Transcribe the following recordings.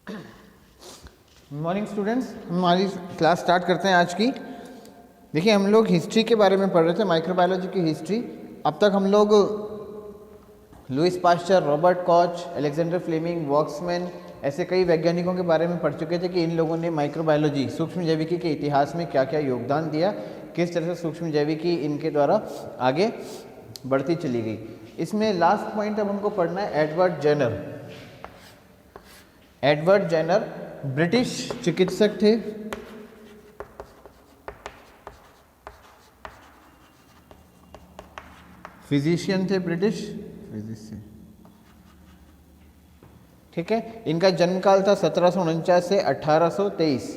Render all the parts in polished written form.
Morning students, हमारी class start करते हैं आज की। देखिए, हम लोग हिस्ट्री के बारे में पढ़ रहे थे, माइक्रोबायोलॉजी की हिस्ट्री। अब तक हम लोग Louis Pasteur, Robert Koch, Alexander Fleming, Waksman, ऐसे कई वैज्ञानिकों के बारे में पढ़ चुके थे कि इन लोगों ने माइक्रोबायोलॉजी, सूक्ष्म जैविकी के इतिहास में क्या क्या योगदान दिया, किस तरह से सूक्ष्म जैविकी इनके द्वारा आगे बढ़ती चली गई। इसमें लास्ट पॉइंट अब हमको पढ़ना है Edward Jenner. Edward Jenner British चिकित्सक थे, फिजिशियन थे, ब्रिटिश फिजिशियन। ठीक है, इनका जन्मकाल था 1749 से 1823।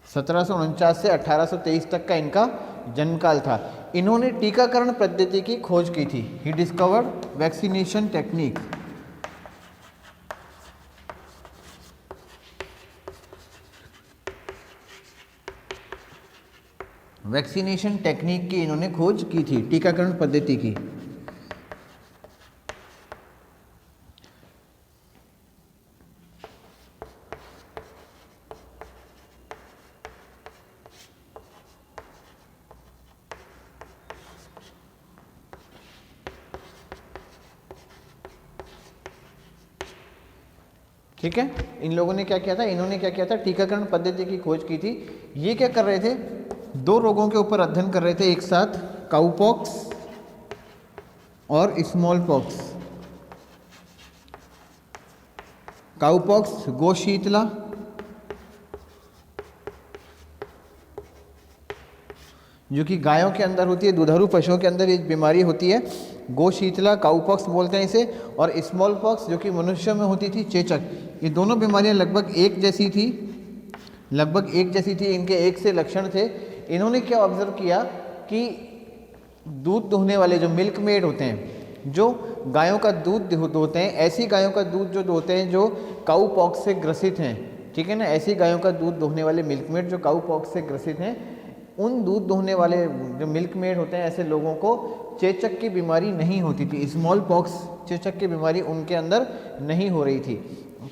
1749 से 1823 तक का इनका जन्मकाल था। इन्होंने टीकाकरण पद्धति की खोज की थी। He discovered vaccination technique. Vaccination technique की इन्होंने खोज की थी, टीकाकरण पद्धति की। ठीक है, इन लोगों ने क्या किया था, इन्होंने क्या किया था, टीकाकरण पद्धति की खोज की थी। ये क्या कर रहे थे, दो रोगों के ऊपर अध्ययन कर रहे थे एक साथ, काउपॉक्स और स्मॉल पॉक्स। काउपॉक्स गोशीतला, जो कि गायों के अंदर होती है, दुधारू पशुओं के अंदर ये बीमारी होती है, गोशीतला, काउपॉक्स बोलते हैं इसे। और स्मॉल पॉक्स जो कि मनुष्यों में होती थी, चेचक। ये दोनों बीमारियां लगभग एक जैसी थी, इनके एक से लक्षण थे। इन्होंने क्या ऑब्जर्व किया कि दूध दोहने वाले जो मिल्क मेड होते हैं, जो गायों का दूध दोहते हैं, ऐसी गायों का दूध जो दोहते हैं जो काऊ पॉक्स से ग्रसित हैं, ठीक है ना, ऐसी गायों का दूध दोहने वाले मिल्क मेड जो काऊ पॉक्स से ग्रसित हैं, उन दूध दोहने वाले जो मिल्क मेड होते हैं, ऐसे लोगों को चेचक की बीमारी नहीं होती थी। स्मॉल पॉक्स, चेचक की बीमारी उनके अंदर नहीं हो रही थी।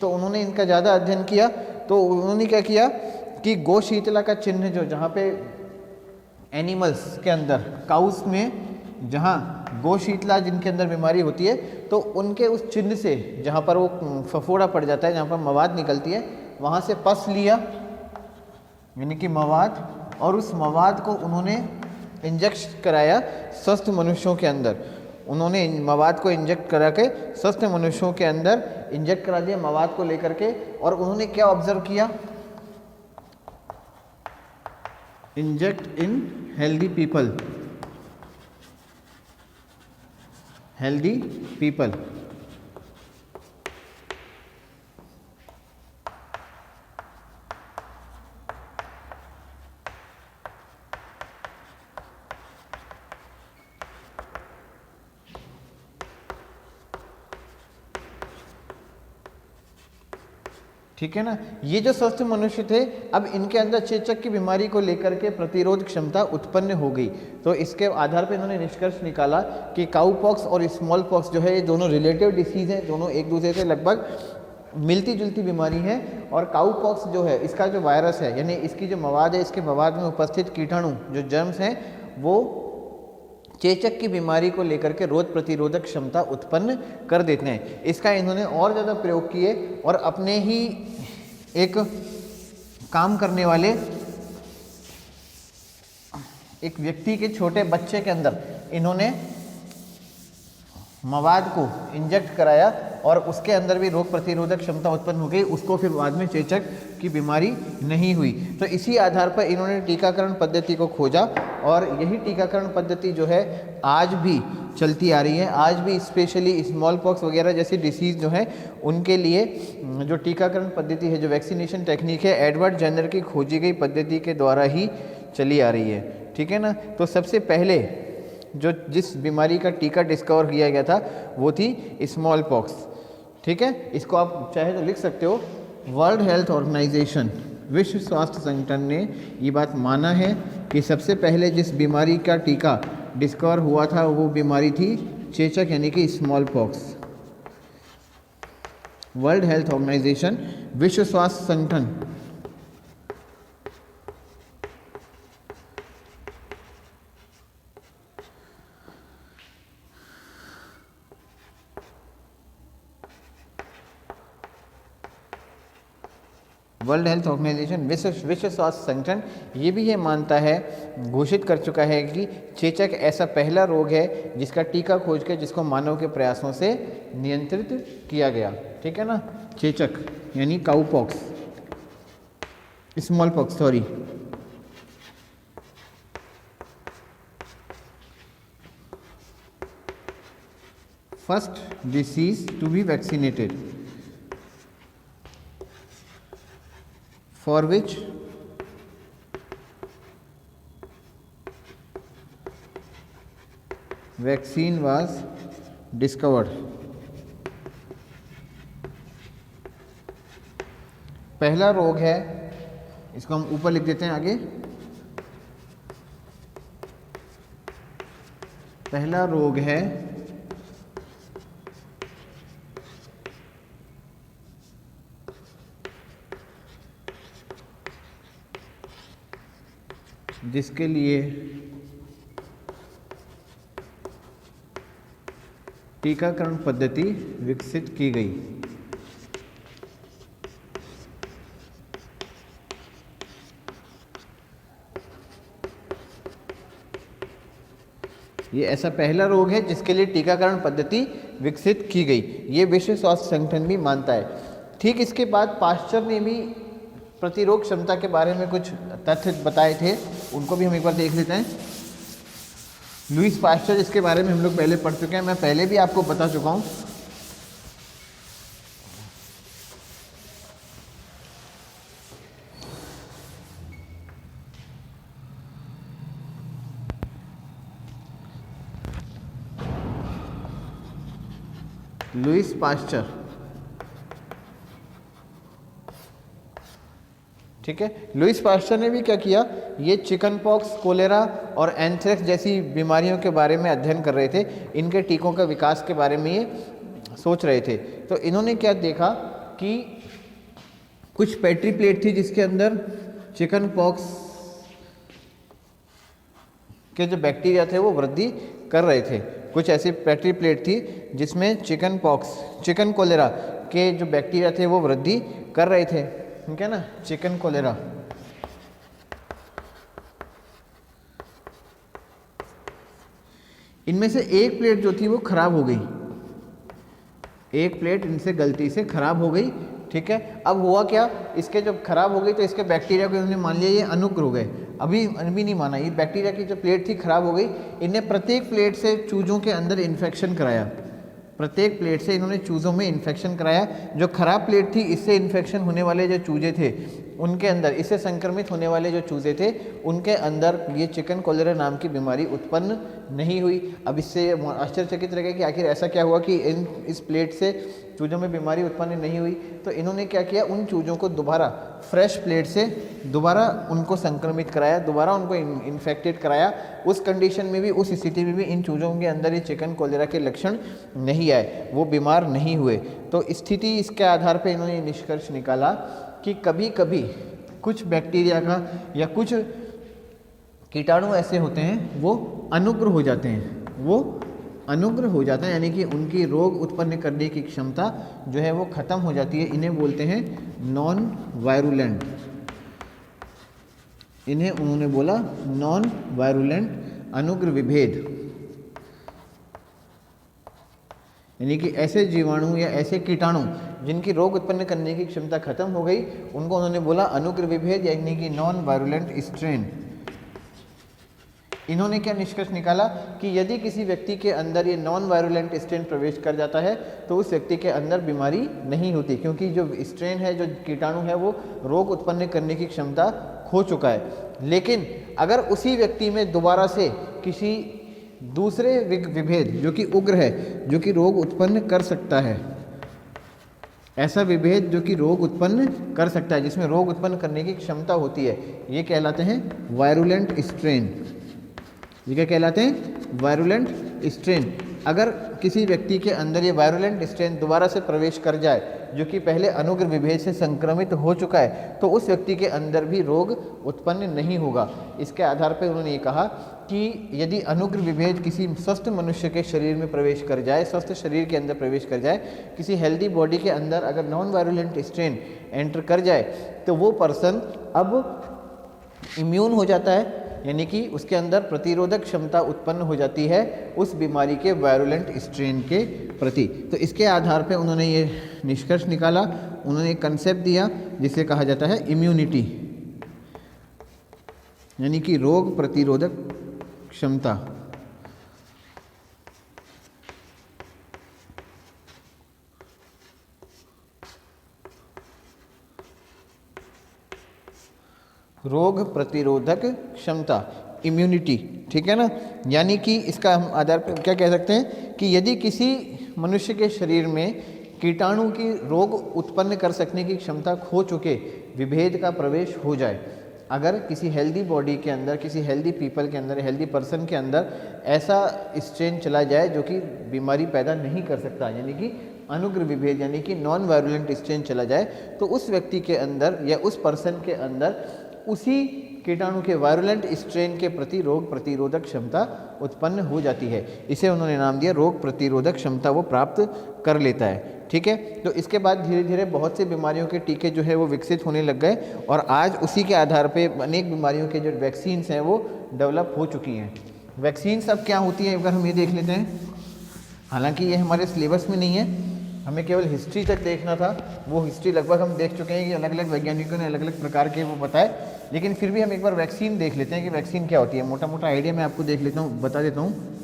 तो उन्होंने इनका ज़्यादा अध्ययन किया। तो उन्होंने क्या किया कि गोशीतला का चिन्ह, जो जहाँ पे एनिमल्स के अंदर, काउस में जहाँ गोशीतला जिनके अंदर बीमारी होती है, तो उनके उस चिन्ह से जहाँ पर वो फफोड़ा पड़ जाता है, जहाँ पर मवाद निकलती है, वहाँ से पस लिया, यानी कि मवाद, और उस मवाद को उन्होंने इंजेक्ट कराया स्वस्थ मनुष्यों के अंदर। उन्होंने मवाद को इंजेक्ट करा के स्वस्थ मनुष्यों के अंदर इंजेक्ट करा दिया मवाद को लेकर के। और उन्होंने क्या ऑब्जर्व किया, इंजेक्ट इन हेल्दी पीपल। ठीक है ना, ये जो स्वस्थ मनुष्य थे, अब इनके अंदर चेचक की बीमारी को लेकर के प्रतिरोध क्षमता उत्पन्न हो गई। तो इसके आधार पर इन्होंने निष्कर्ष निकाला कि काऊ पॉक्स और स्मॉल पॉक्स जो है, ये दोनों रिलेटिव डिसीज हैं, दोनों एक दूसरे से लगभग मिलती जुलती बीमारी है। और काऊ पॉक्स जो है, इसका जो वायरस है, यानी इसकी जो मवाद है, इसके मवाद में उपस्थित कीटाणु जो जर्म्स हैं, वो चेचक की बीमारी को लेकर के रोग प्रतिरोधक क्षमता उत्पन्न कर देते हैं। इसका इन्होंने और ज़्यादा प्रयोग किए और अपने ही एक काम करने वाले एक व्यक्ति के छोटे बच्चे के अंदर इन्होंने मवाद को इंजेक्ट कराया और उसके अंदर भी रोग प्रतिरोधक क्षमता उत्पन्न हो गई, उसको फिर बाद में चेचक की बीमारी नहीं हुई। तो इसी आधार पर इन्होंने टीकाकरण पद्धति को खोजा और यही टीकाकरण पद्धति जो है आज भी चलती आ रही है। आज भी स्पेशली स्मॉल पॉक्स वगैरह जैसी डिसीज़ जो है, उनके लिए जो टीकाकरण पद्धति है, जो वैक्सीनेशन टेक्निक है, एडवर्ड जेनर की खोजी गई पद्धति के द्वारा ही चली आ रही है। ठीक है ना, तो सबसे पहले जो जिस बीमारी का टीका डिस्कवर किया गया था वो थी स्मॉल पॉक्स। ठीक है, इसको आप चाहे तो लिख सकते हो। वर्ल्ड हेल्थ ऑर्गेनाइजेशन, विश्व स्वास्थ्य संगठन ने ये बात माना है कि सबसे पहले जिस बीमारी का टीका डिस्कवर हुआ था वो बीमारी थी चेचक यानी कि smallpox. World Health Organization, विश्व स्वास्थ्य संगठन, वर्ल्ड हेल्थ ऑर्गेनाइजेशन, विश्व स्वास्थ्य संगठन ये भी ये मानता है, घोषित कर चुका है कि चेचक ऐसा पहला रोग है जिसका टीका खोज के जिसको मानव के प्रयासों से नियंत्रित किया गया। ठीक है ना, चेचक यानी cowpox, smallpox sorry. First disease to be vaccinated, for which vaccine was discovered। पहला रोग है, इसको हम ऊपर लिख देते हैं आगे, पहला रोग है जिसके लिए टीकाकरण पद्धति विकसित की गई। ये ऐसा पहला रोग है जिसके लिए टीकाकरण पद्धति विकसित की गई, ये विश्व स्वास्थ्य संगठन भी मानता है। ठीक इसके बाद पाश्चर ने भी प्रतिरोध क्षमता के बारे में कुछ तथ्य बताए थे, उनको भी हम एक बार देख लेते हैं। लुईस पाश्चर, जिसके बारे में हम लोग पहले पढ़ चुके हैं, मैं पहले भी आपको बता चुका हूँ। लुईस पाश्चर, ठीक है। लुईस पाश्चर ने भी क्या किया, ये चिकन पॉक्स, कोलेरा और एंथ्रेक्स जैसी बीमारियों के बारे में अध्ययन कर रहे थे, इनके टीकों का विकास के बारे में ये सोच रहे थे। तो इन्होंने क्या देखा कि कुछ पेट्री प्लेट थी जिसके अंदर चिकन पॉक्स के जो बैक्टीरिया थे वो वृद्धि कर रहे थे। कुछ ऐसी पेट्री प्लेट थी जिसमें चिकन पॉक्स, चिकन कोलेरा के जो बैक्टीरिया थे वो वृद्धि कर रहे थे, ठीक है ना, चिकन कोलेरा। इनमें से एक प्लेट जो थी वो खराब हो गई, एक प्लेट इनसे गलती से खराब हो गई, ठीक है। अब हुआ क्या, इसके जब खराब हो गई तो इसके बैक्टीरिया को इन्होंने मान लिया ये अनुग्र हो गए, अभी नहीं माना, ये बैक्टीरिया की जो प्लेट थी खराब हो गई। इन्हें प्रत्येक प्लेट से चूजों के अंदर इन्फेक्शन कराया, प्रत्येक प्लेट से इन्होंने चूज़ों में इन्फेक्शन कराया। जो खराब प्लेट थी, इससे इन्फेक्शन होने वाले जो चूजे थे उनके अंदर, इससे संक्रमित होने वाले जो चूजे थे उनके अंदर ये चिकन कोलेरा नाम की बीमारी उत्पन्न नहीं हुई। अब इससे आश्चर्यचकित रह गए कि आखिर ऐसा क्या हुआ कि इस प्लेट से चूजों में बीमारी उत्पन्न नहीं हुई। तो इन्होंने क्या किया, उन चूजों को दोबारा फ्रेश प्लेट से दोबारा उनको संक्रमित कराया, दोबारा उनको इन्फेक्टेड कराया। उस कंडीशन में भी, उस स्थिति में भी इन चूजों के अंदर ये चिकन कोलेरा के लक्षण नहीं आए, वो बीमार नहीं हुए। तो स्थिति इसके आधार पर इन्होंने निष्कर्ष निकाला कि कभी कभी कुछ बैक्टीरिया का या कुछ कीटाणु ऐसे होते हैं वो अनुग्र हो जाते हैं, वो अनुग्र हो जाता है, यानी कि उनकी रोग उत्पन्न करने की क्षमता जो है वो ख़त्म हो जाती है। इन्हें बोलते हैं नॉन वायरुलेंट, इन्हें उन्होंने बोला नॉन वायरुलेंट अनुग्र विभेद, यानी कि ऐसे जीवाणु या ऐसे कीटाणु जिनकी रोग उत्पन्न करने की क्षमता खत्म हो गई, उनको उन्होंने बोला अनुग्र विभेद, यानी कि नॉन वायरुलेंट स्ट्रेन। इन्होंने क्या निष्कर्ष निकाला कि यदि किसी व्यक्ति के अंदर ये नॉन वायरुलेंट स्ट्रेन प्रवेश कर जाता है तो उस व्यक्ति के अंदर बीमारी नहीं होती, क्योंकि जो स्ट्रेन है, जो कीटाणु है, वो रोग उत्पन्न करने की क्षमता खो चुका है। लेकिन अगर उसी व्यक्ति में दोबारा से किसी दूसरे विभेद जो कि उग्र है, जो कि रोग उत्पन्न कर सकता है, ऐसा विभेद जो कि रोग उत्पन्न कर सकता है, जिसमें रोग उत्पन्न करने की क्षमता होती है, ये कहलाते हैं वायरुलेंट स्ट्रेन। ये क्या कहलाते हैं? वायरुलेंट स्ट्रेन, अगर किसी व्यक्ति के अंदर ये वायरुलेंट स्ट्रेन दोबारा से प्रवेश कर जाए जो कि पहले अनुग्र विभेद से संक्रमित हो चुका है, तो उस व्यक्ति के अंदर भी रोग उत्पन्न नहीं होगा। इसके आधार पर उन्होंने ये कहा कि यदि अनुग्र विभेद किसी स्वस्थ मनुष्य के शरीर में प्रवेश कर जाए, स्वस्थ शरीर के अंदर प्रवेश कर जाए, किसी हेल्दी बॉडी के अंदर अगर नॉन वायरुलेंट स्ट्रेन एंटर कर जाए, तो वो पर्सन अब इम्यून हो जाता है, यानी कि उसके अंदर प्रतिरोधक क्षमता उत्पन्न हो जाती है उस बीमारी के वायरुलेंट स्ट्रेन के प्रति। तो इसके आधार पे उन्होंने ये निष्कर्ष निकाला, उन्होंने एक कंसेप्ट दिया जिसे कहा जाता है इम्यूनिटी, यानी कि रोग प्रतिरोधक क्षमता। रोग प्रतिरोधक क्षमता, इम्यूनिटी, ठीक है ना। यानी कि इसका हम आधार पर क्या कह सकते हैं कि यदि किसी मनुष्य के शरीर में कीटाणु की रोग उत्पन्न कर सकने की क्षमता खो चुके विभेद का प्रवेश हो जाए, अगर किसी हेल्दी बॉडी के अंदर, किसी हेल्दी पीपल के अंदर, हेल्दी पर्सन के अंदर ऐसा स्ट्रेन चला जाए जो कि बीमारी पैदा नहीं कर सकता, यानी कि अनुग्र विभेद यानी कि नॉन वायरुलेंट स्ट्रेन चला जाए, तो उस व्यक्ति के अंदर या उस पर्सन के अंदर उसी कीटाणु के वायरुलेंट स्ट्रेन के प्रति रोग प्रतिरोधक क्षमता उत्पन्न हो जाती है। इसे उन्होंने नाम दिया रोग प्रतिरोधक क्षमता, वो प्राप्त कर लेता है। ठीक है, तो इसके बाद धीरे धीरे बहुत सी बीमारियों के टीके जो है वो विकसित होने लग गए और आज उसी के आधार पे अनेक बीमारियों के जो वैक्सीन्स हैं वो डेवलप हो चुकी हैं। वैक्सीन्स अब क्या होती है अगर हम ये देख लेते हैं, हालांकि ये हमारे सिलेबस में नहीं है, हमें केवल हिस्ट्री तक देखना था, वो हिस्ट्री लगभग हम देख चुके हैं कि अलग अलग वैज्ञानिकों ने अलग अलग प्रकार के वो बताए, लेकिन फिर भी हम एक बार वैक्सीन देख लेते हैं कि वैक्सीन क्या होती है। मोटा मोटा आइडिया मैं आपको देख लेता हूँ, बता देता हूँ।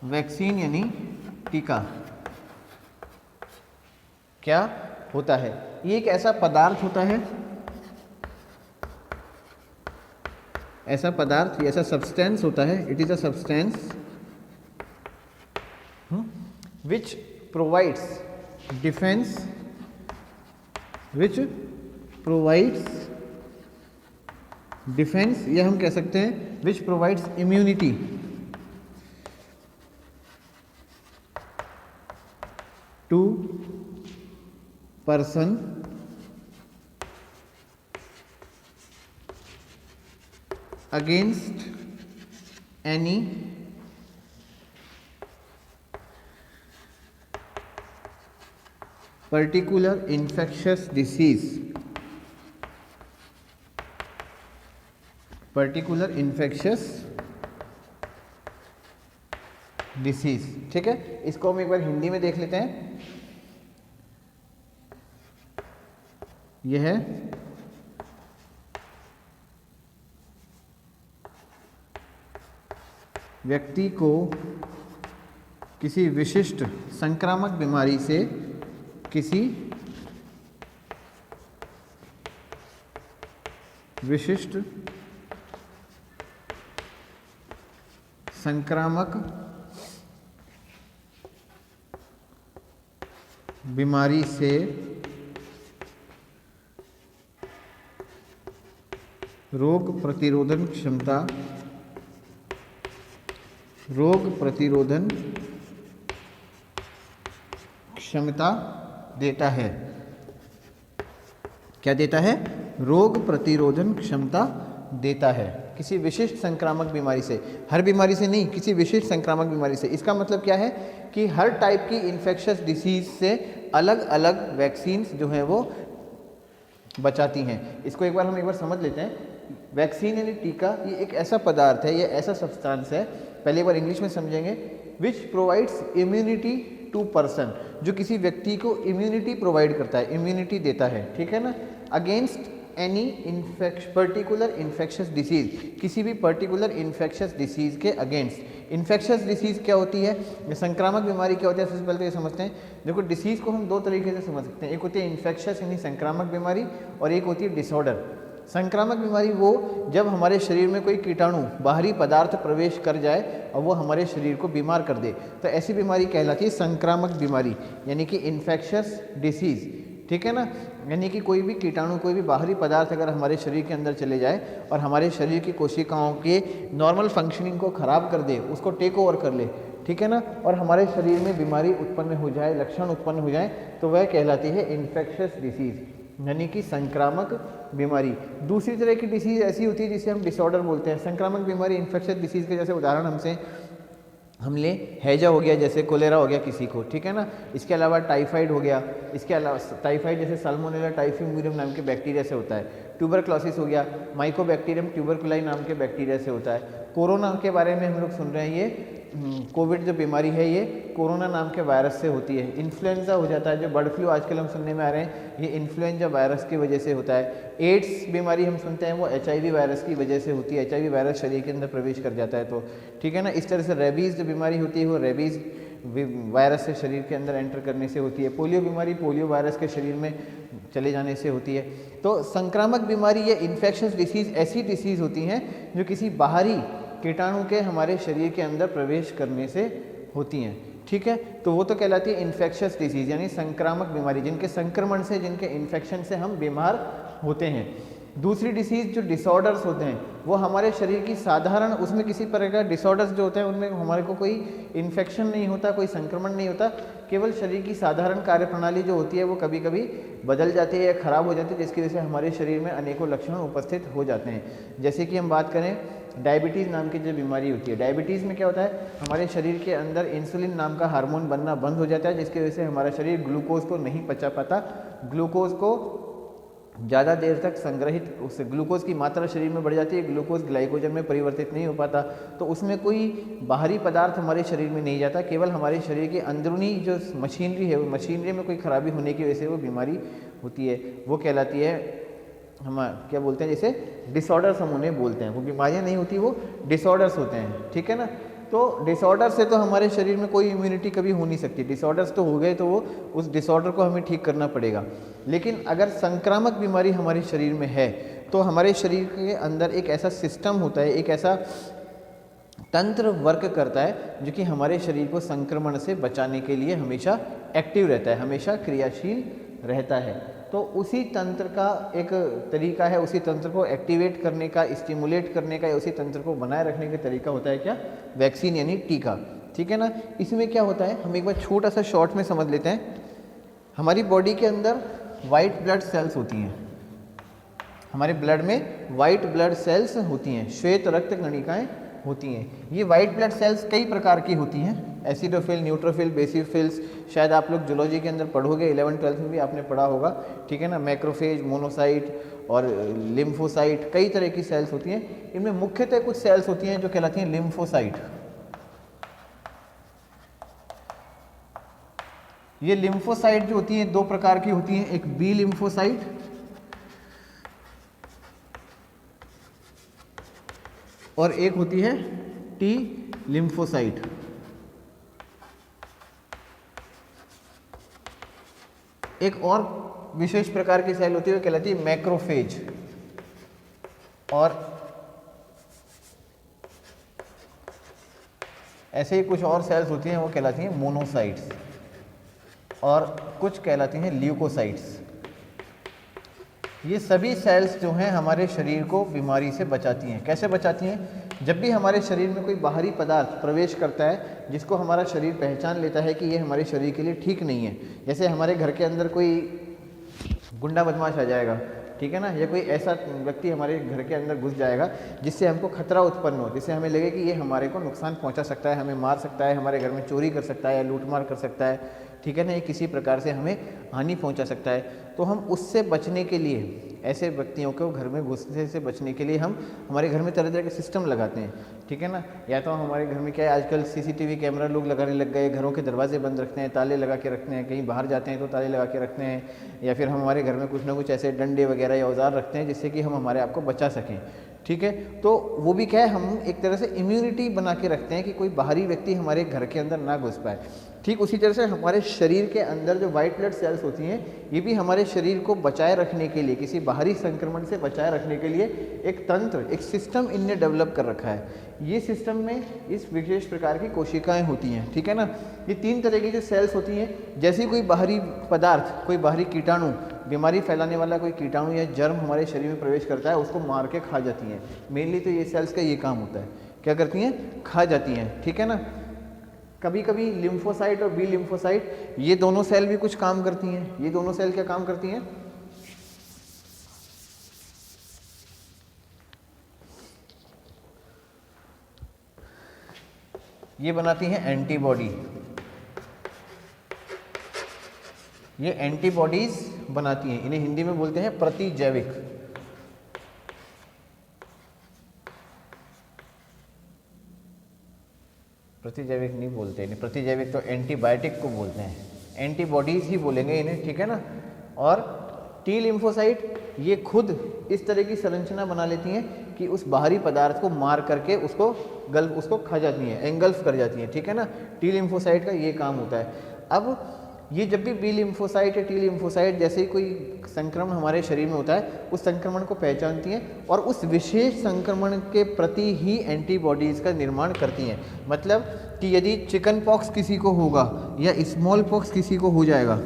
वैक्सीन यानी टीका क्या होता है? ये एक ऐसा पदार्थ होता है, ऐसा पदार्थ, ऐसा सब्सटेंस होता है, it is a substance which provides defense, which provides defense, या हम कह सकते हैं which provides immunity to person against any particular infectious disease, particular infectious disease। ठीक है, इसको हम एक बार हिंदी में देख लेते हैं। यह है व्यक्ति को किसी विशिष्ट संक्रामक बीमारी से, किसी विशिष्ट संक्रामक बीमारी से रोग प्रतिरोधन क्षमता, रोग प्रतिरोधन क्षमता देता है। क्या देता है? रोग प्रतिरोधन क्षमता देता है किसी विशिष्ट संक्रामक बीमारी से, हर बीमारी से नहीं, किसी विशिष्ट संक्रामक बीमारी से। इसका मतलब क्या है कि हर टाइप की इन्फेक्शस डिसीज से अलग अलग वैक्सीन्स जो हैं वो बचाती हैं। इसको एक बार समझ लेते हैं। वैक्सीन यानी टीका, ये एक ऐसा पदार्थ है, ये ऐसा सब्सटेंस है, पहले एक बार इंग्लिश में समझेंगे, which provides immunity to person, जो किसी व्यक्ति को इम्यूनिटी प्रोवाइड करता है, इम्यूनिटी देता है, ठीक है ना, against any particular infectious disease, किसी भी पर्टिकुलर इन्फेक्शस डिसीज के अगेंस्ट। इन्फेक्शस डिसीज क्या होती है, संक्रामक बीमारी क्या होती है, सबसे पहले तो ये समझते हैं। देखो, डिसीज को हम दो तरीके से समझ सकते हैं, एक होती है इन्फेक्शस यानी संक्रामक बीमारी और एक होती है डिसऑर्डर। संक्रामक बीमारी वो जब हमारे शरीर में कोई कीटाणु बाहरी पदार्थ प्रवेश कर जाए और वो हमारे शरीर को बीमार कर दे, तो ऐसी बीमारी कहलाती है संक्रामक बीमारी, यानी कि इन्फेक्शस डिसीज। ठीक है ना। यानी कि कोई भी कीटाणु, कोई भी बाहरी पदार्थ अगर हमारे शरीर के अंदर चले जाए और हमारे शरीर की कोशिकाओं के नॉर्मल फंक्शनिंग को ख़राब कर दे, उसको टेक ओवर कर ले, ठीक है ना, और हमारे शरीर में बीमारी उत्पन्न हो जाए, लक्षण उत्पन्न हो जाए, तो वह कहलाती है इन्फेक्शियस डिसीज़, यानी कि संक्रामक बीमारी। दूसरी तरह की डिसीज़ ऐसी होती है जिसे हम डिसऑर्डर बोलते हैं। संक्रामक बीमारी इन्फेक्शियस डिसीज़ के जैसे उदाहरण हम ले हैजा हो गया, जैसे कोलेरा हो गया किसी को, ठीक है ना। इसके अलावा टाइफाइड हो गया, इसके अलावा टाइफाइड जैसे साल्मोनेला टाइफिम्यूरियम नाम के बैक्टीरिया से होता है। ट्यूबरक्लोसिस हो गया, माइकोबैक्टीरियम ट्यूबरकुलाई नाम के बैक्टीरिया से होता है। कोरोना के बारे में हम लोग सुन रहे हैं, ये कोविड जो बीमारी है ये कोरोना नाम के वायरस से होती है। इन्फ्लुएंजा हो जाता है, जो बर्ड फ्लू आजकल हम सुनने में आ रहे हैं, ये इन्फ्लुएंजा वायरस की वजह से होता है। एड्स बीमारी हम सुनते हैं, वो HIV वायरस की वजह से होती है। HIV वायरस शरीर के अंदर प्रवेश कर जाता है तो, ठीक है ना। इस तरह से रेबीज़ जो बीमारी होती है वो रेबीज़ वायरस से शरीर के अंदर एंटर करने से होती है। पोलियो बीमारी पोलियो वायरस के शरीर में चले जाने से होती है। तो संक्रामक बीमारी या इन्फेक्शस डिसीज़ ऐसी डिसीज़ होती हैं जो किसी बाहरी कीटाणु के हमारे शरीर के अंदर प्रवेश करने से होती हैं, ठीक है। तो वो तो कहलाती है इन्फेक्शस डिसीज़, यानी संक्रामक बीमारी, जिनके संक्रमण से, जिनके इन्फेक्शन से हम बीमार होते हैं। दूसरी डिसीज़ जो डिसऑर्डर्स होते हैं वो हमारे शरीर की साधारण, उसमें किसी प्रकार का डिसऑर्डर्स जो होते हैं उनमें हमारे को कोई इन्फेक्शन नहीं होता, कोई संक्रमण नहीं होता, केवल शरीर की साधारण कार्यप्रणाली जो होती है वो कभी कभी बदल जाती है या ख़राब हो जाती है, जिसकी वजह से हमारे शरीर में अनेकों लक्षण उपस्थित हो जाते हैं। जैसे कि हम बात करें डायबिटीज़ नाम की जो बीमारी होती है, डायबिटीज़ में क्या होता है, हमारे शरीर के अंदर इंसुलिन नाम का हार्मोन बनना बंद हो जाता है, जिसकी वजह से हमारा शरीर ग्लूकोज को नहीं पचा पाता, ग्लूकोज को ज़्यादा देर तक संग्रहित, उससे ग्लूकोज की मात्रा शरीर में बढ़ जाती है, ग्लूकोज ग्लाइकोजन में परिवर्तित नहीं हो पाता, तो उसमें कोई बाहरी पदार्थ हमारे शरीर में नहीं जाता, केवल हमारे शरीर के अंदरूनी जो मशीनरी है, वो मशीनरी में कोई खराबी होने की वजह से वो बीमारी होती है, वो कहलाती है, हम क्या बोलते हैं, जैसे डिसऑर्डर्स हम उन्हें बोलते हैं। वो बीमारियाँ नहीं होती, वो डिसऑर्डर्स होते हैं, ठीक है ना। तो डिसऑर्डर से तो हमारे शरीर में कोई इम्यूनिटी कभी हो नहीं सकती, डिसऑर्डर्स तो हो गए तो वो उस डिसऑर्डर को हमें ठीक करना पड़ेगा। लेकिन अगर संक्रामक बीमारी हमारे शरीर में है तो हमारे शरीर के अंदर एक ऐसा सिस्टम होता है, एक ऐसा तंत्र वर्क करता है जो कि हमारे शरीर को संक्रमण से बचाने के लिए हमेशा एक्टिव रहता है, हमेशा क्रियाशील रहता है। तो उसी तंत्र का एक तरीका है, उसी तंत्र को एक्टिवेट करने का, स्टिमुलेट करने का, या उसी तंत्र को बनाए रखने का तरीका होता है क्या, वैक्सीन यानी टीका, ठीक है ना। इसमें क्या होता है, हम एक बार छोटा सा शॉर्ट में समझ लेते हैं। हमारी बॉडी के अंदर वाइट ब्लड सेल्स होती हैं, हमारे ब्लड में वाइट ब्लड सेल्स होती हैं, श्वेत रक्त कणिकाएं होती हैं। ये वाइट ब्लड सेल्स कई प्रकार की होती हैं, एसिडोफिल, न्यूट्रोफिल, बेसिफिल्स, शायद आप लोग जूलॉजी के अंदर पढ़ोगे, 11th-12th में भी आपने पढ़ा होगा, ठीक है ना। मैक्रोफेज, मोनोसाइट और लिम्फोसाइट, कई तरह की सेल्स होती हैं। इनमें मुख्यतः कुछ सेल्स होती हैं जो कहलाती हैं लिम्फोसाइट। ये लिम्फोसाइट जो होती हैं दो प्रकार की होती हैं, एक बी लिम्फोसाइट और एक होती है टी लिम्फोसाइट। एक और विशेष प्रकार की सेल होती है वो कहलाती है मैक्रोफेज, और ऐसे ही कुछ और सेल्स होती हैं वो कहलाती हैं मोनोसाइट्स, और कुछ कहलाती हैं ल्यूकोसाइट्स। ये सभी सेल्स जो हैं हमारे शरीर को बीमारी से बचाती हैं। कैसे बचाती हैं, जब भी हमारे शरीर में कोई बाहरी पदार्थ प्रवेश करता है जिसको हमारा शरीर पहचान लेता है कि ये हमारे शरीर के लिए ठीक नहीं है, जैसे हमारे घर के अंदर कोई गुंडा बदमाश आ जाएगा, ठीक है ना, या कोई ऐसा व्यक्ति हमारे घर के अंदर घुस जाएगा जिससे हमको खतरा उत्पन्न हो, जिससे हमें लगे कि ये हमारे को नुकसान पहुंचा सकता है, हमें मार सकता है, हमारे घर में चोरी कर सकता है या लूटमार कर सकता है, ठीक है ना, ये किसी प्रकार से हमें हानि पहुंचा सकता है, तो हम उससे बचने के लिए, ऐसे व्यक्तियों को घर में घुसने से बचने के लिए हम हमारे घर में तरह तरह के सिस्टम लगाते हैं, ठीक है ना। या तो हमारे घर में क्या है, आजकल CCTV कैमरा लोग लगाने लग गए, घरों के दरवाजे बंद रखते हैं, ताले लगा के रखते हैं, कहीं बाहर जाते हैं तो ताले लगा के रखते हैं, या फिर हम हमारे घर में कुछ ना कुछ ऐसे डंडे वगैरह या औजार रखते हैं जिससे कि हम हमारे आप को बचा सकें, ठीक है। तो वो भी क्या है, हम एक तरह से इम्यूनिटी बना के रखते हैं कि कोई बाहरी व्यक्ति हमारे घर के अंदर ना घुस पाए, ठीक उसी तरह से हमारे शरीर के अंदर जो वाइट ब्लड सेल्स होती हैं, ये भी हमारे शरीर को बचाए रखने के लिए, किसी बाहरी संक्रमण से बचाए रखने के लिए एक तंत्र, एक सिस्टम इनने डेवलप कर रखा है। ये सिस्टम में इस विशेष प्रकार की कोशिकाएं होती हैं, ठीक है ना। ये 3 तरह की जो सेल्स होती हैं, जैसे कोई बाहरी पदार्थ, कोई बाहरी कीटाणु, बीमारी फैलाने वाला कोई कीटाणु या जर्म हमारे शरीर में प्रवेश करता है, उसको मार के खा जाती हैं। मेनली तो ये सेल्स का ये काम होता है, क्या करती हैं, खा जाती हैं, ठीक है ना। कभी कभी लिम्फोसाइट और बी लिम्फोसाइट, ये दोनों सेल भी कुछ काम करती हैं। ये दोनों सेल क्या काम करती हैं, ये बनाती हैं एंटीबॉडी, ये एंटीबॉडीज बनाती हैं। इन्हें हिंदी में बोलते हैं प्रतिजैविक। प्रतिजैविक नहीं बोलते इन्हें, प्रतिजैविक तो एंटीबायोटिक को बोलते हैं, एंटीबॉडीज ही बोलेंगे इन्हें, ठीक है ना। और टी लिम्फोसाइट ये खुद इस तरह की संरचना बना लेती हैं कि उस बाहरी पदार्थ को मार करके उसको खा जाती हैं, एंगल्फ कर जाती हैं, ठीक है ना। टी लिम्फोसाइट का ये काम होता है। अब ये जब भी बी लिम्फोसाइट या टी लिम्फोसाइट जैसे ही कोई संक्रमण हमारे शरीर में होता है, उस संक्रमण को पहचानती हैं और उस विशेष संक्रमण के प्रति ही एंटीबॉडीज़ का निर्माण करती हैं। मतलब कि यदि चिकन पॉक्स किसी को होगा या स्मॉल पॉक्स किसी को हो जाएगा,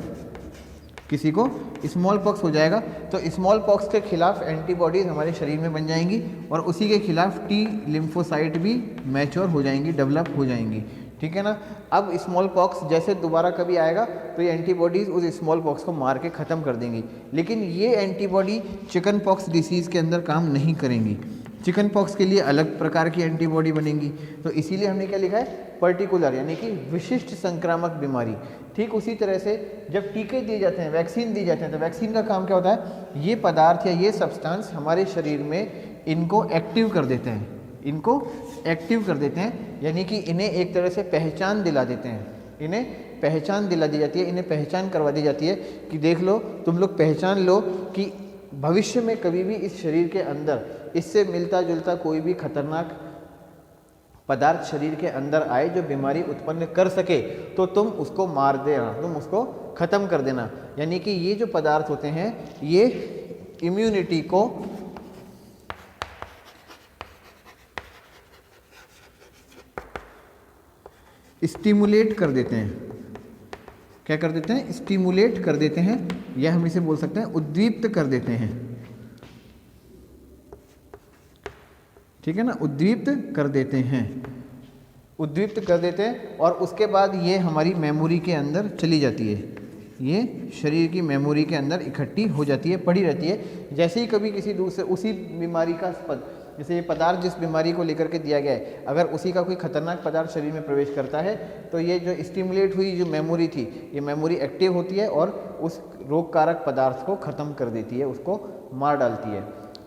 किसी को स्मॉल पॉक्स हो जाएगा, तो स्मॉल पॉक्स के खिलाफ एंटीबॉडीज़ हमारे शरीर में बन जाएंगी और उसी के खिलाफ टी लिम्फोसाइट भी मैच्योर हो जाएंगी, डेवलप हो जाएंगी, ठीक है ना। अब स्मॉल पॉक्स जैसे दोबारा कभी आएगा तो ये एंटीबॉडीज़ उस स्मॉल पॉक्स को मार के ख़त्म कर देंगी, लेकिन ये एंटीबॉडी चिकन पॉक्स डिसीज़ के अंदर काम नहीं करेंगी। चिकन पॉक्स के लिए अलग प्रकार की एंटीबॉडी बनेंगी। तो इसीलिए हमने क्या लिखा है, पर्टिकुलर, यानी कि विशिष्ट संक्रामक बीमारी। ठीक उसी तरह से जब टीके दिए जाते हैं, वैक्सीन दी जाते हैं, तो वैक्सीन का काम क्या होता है, ये पदार्थ या ये सब्सटेंस हमारे शरीर में इनको एक्टिव कर देते हैं, इनको एक्टिव कर देते हैं, यानी कि इन्हें एक तरह से पहचान दिला देते हैं, इन्हें पहचान दिला दी जाती है, इन्हें पहचान करवा दी जाती है कि देख लो, तुम लोग पहचान लो कि भविष्य में कभी भी इस शरीर के अंदर इससे मिलता जुलता कोई भी खतरनाक पदार्थ शरीर के अंदर आए जो बीमारी उत्पन्न कर सके, तो तुम उसको मार देना, तुम उसको ख़त्म कर देना। यानी कि ये जो पदार्थ होते हैं ये इम्यूनिटी को स्टिमुलेट कर देते हैं। क्या कर देते हैं, स्टिमुलेट कर देते हैं, या हम इसे बोल सकते हैं उद्दीप्त कर देते हैं, ठीक है ना, उद्दीप्त कर देते हैं, उद्दीप्त कर देते हैं। और उसके बाद ये हमारी मेमोरी के अंदर चली जाती है, ये शरीर की मेमोरी के अंदर इकट्ठी हो जाती है, पड़ी रहती है। जैसे ही कभी किसी दूसरे उसी बीमारी का जैसे ये पदार्थ जिस बीमारी को लेकर के दिया गया है, अगर उसी का कोई खतरनाक पदार्थ शरीर में प्रवेश करता है, तो ये जो स्टिमुलेट हुई जो मेमोरी थी, ये मेमोरी एक्टिव होती है और उस रोग कारक पदार्थ को ख़त्म कर देती है, उसको मार डालती है,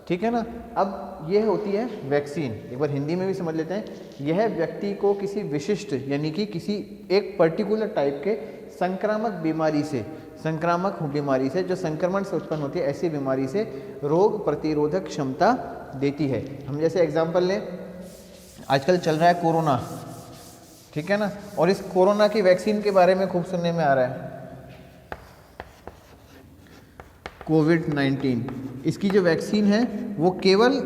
ठीक है ना। अब यह होती है वैक्सीन। एक बार हिंदी में भी समझ लेते हैं। यह व्यक्ति को किसी विशिष्ट, यानी कि किसी एक पर्टिकुलर टाइप के संक्रामक बीमारी से, संक्रामक बीमारी से, जो संक्रमण से उत्पन्न होती है, ऐसी बीमारी से रोग प्रतिरोधक क्षमता देती है। हम जैसे एग्जाम्पल लें, आजकल चल रहा है कोरोना, ठीक है ना, और इस कोरोना की वैक्सीन के बारे में खूब सुनने में आ रहा है, कोविड-19। इसकी जो वैक्सीन है वो केवल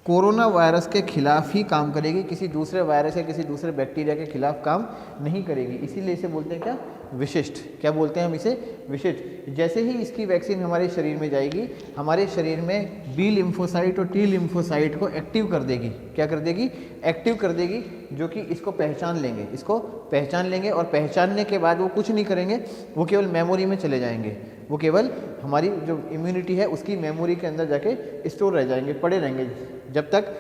कोरोना वायरस के खिलाफ ही काम करेगी, किसी दूसरे वायरस या किसी दूसरे बैक्टीरिया के खिलाफ काम नहीं करेगी। इसीलिए इसे बोलते हैं क्या, विशिष्ट। क्या बोलते हैं हम इसे, विशिष्ट। जैसे ही इसकी वैक्सीन हमारे शरीर में जाएगी, हमारे शरीर में बी लिम्फोसाइट और टी लिम्फोसाइट को एक्टिव कर देगी। क्या कर देगी, एक्टिव कर देगी, जो कि इसको पहचान लेंगे, इसको पहचान लेंगे, और पहचानने के बाद वो कुछ नहीं करेंगे, वो केवल मेमोरी में चले जाएंगे, वो केवल हमारी जो इम्यूनिटी है उसकी मेमोरी के अंदर जाके स्टोर रह जाएंगे, पड़े रहेंगे, जब तक